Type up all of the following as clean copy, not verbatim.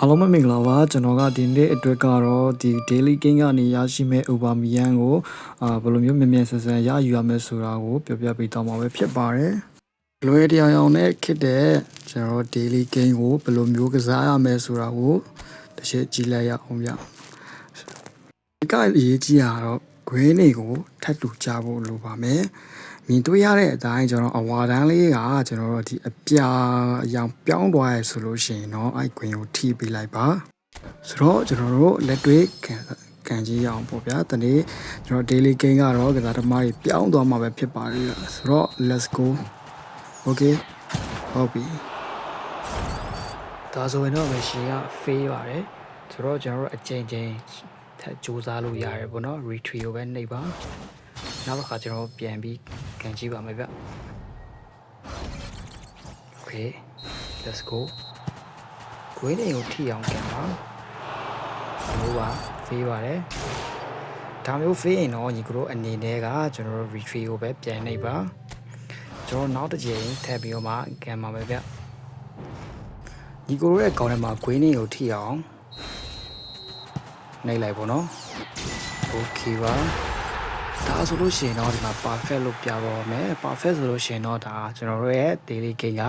အားလုံးပဲမင်္ဂလာပါကျွန်တော်ကဒီနေ့အတွက်ကတော့ဒီ daily gain ကနေရရှိမဲ့ Aubameyang ကိုဘယ်လိုမျိုးမြန်မြန်ဆန်ဆန်ရယူရမယ်ဆိုတာကိုပြောပြပေးတော့မှာပဲဖြစ်ပါတယ်လွယ်တရားအောင်နဲ့ခစ်တဲ့ကျွန်တော် daily gain ကိုဘယ်လိုမျိုးကစားရမယ်ဆိုတာကိုတစ်ချက်ကြည့်လိုက်ရအောင်ဗျဒီကအရေးကြီးတာတော့ green တွေကိုထပ်တူကြဖို့လိုပါမယ်မြင်တွေ့ရတဲ့အတိုင်းကျွန်တော်အဝါတန်းလေးကကျွန်တော်တို့ဒီအပြာအရောင်ပြောင်းသွားရဆိုလို့ရှိရင်တော့အဲ့ green ကိုထိပေးလိုက်ပါဆိုတော့ကျွန်တော်တို့လက်တွေ့ကန်ကြည့်ရအောင်ပေါ့ဗျာဒီနေ့ကျွန်တော် daily gain ကတော့ကစားသမားတွေပြောင်းသွားမှာပဲဖြစ်ပါတယ်ဆိုတော့ let's go okay ဟုတ်ပြီဒါဆိုရင်တော့ machine က fail ပါတယ်ဆိုတော့ကျွန်တော်တို့အချိန်ချင်းထပ်စူးစမ်းလို့ရတယ်ပေါ့နော် retrieve ကိုပဲနှိပ်ပါနောက်တစ်ခါကျွန်တော်ပြန်ပြီးကန်ကြည့်ပါမယ်ဗျ okay let's go ခွေးတွေကိုထိအောင်ကန်ပါလို့ပါဖေးပါတယ်ဒါမျိုးဖေးရင်တော့ညီတို့အနေနဲ့ကကျွန်တော်တို့ retrieve ကိုပဲပြန်နှိပ်ပါကျွန်တော်နောက်တစ်ကြိမ်ထပ်ပြီးတော့မှကန်ပါမယ်ဗျညီကိုတို့ရဲ့ကောင်းထဲမှာခွေးတွေကိုထိအောင်နှိပ်လိုက်ပေါ့နော် okay ပါဒါဆိုလို့ရှိရင်တော့ဒီမှာ perfect လို့ပြပါမယ် perfect ဆိုလို့ရှိရင်တော့ဒါကျွန်တော်တို့ရဲ့ daily gain က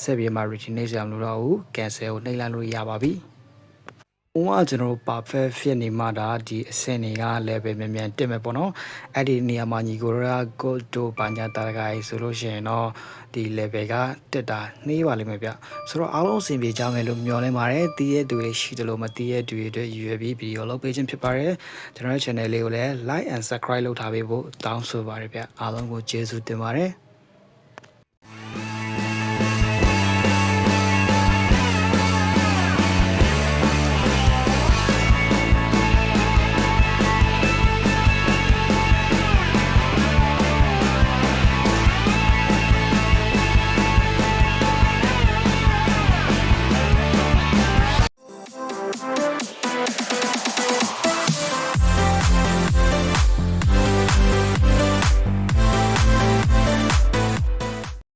ဆက်ပြီးမှ retain ရမလို့တော့ဘူး cancel ကိုနှိပ်လိုက်လို့ရပါပြီ။ကျွန်တော်တို့ perfect ဖြစ်နေမှဒါဒီအဆင့်တွေက level မြန်မြန်တက်မယ်ပေါ့နော်။အဲ့ဒီနေရာမှာညီကိုတို့က gold တို့ဘာညာတာဂိုင်ဆိုလို့ရှိရင်တော့ဒီ level ကတက်တာနှေးပါလိမ့်မယ်ဗျ။ဆိုတော့အားလုံးအဆင်ပြေကြမယ်လို့မျှော်လင့်ပါတယ်။တည်ရဲ့သူတွေရှိတယ်လို့မတည်ရဲ့သူတွေအတွက်ရည်ရွယ်ပြီးဗီဒီယိုလုပ်ပေးခြင်းဖြစ်ပါတယ်။ကျွန်တော်ရဲ့ channel လေးကိုလည်း like and subscribe လုပ်ထားပေးဖို့တောင်းဆိုပါတယ်ဗျ။အားလုံးကိုကျေးဇူးတင်ပါတယ်။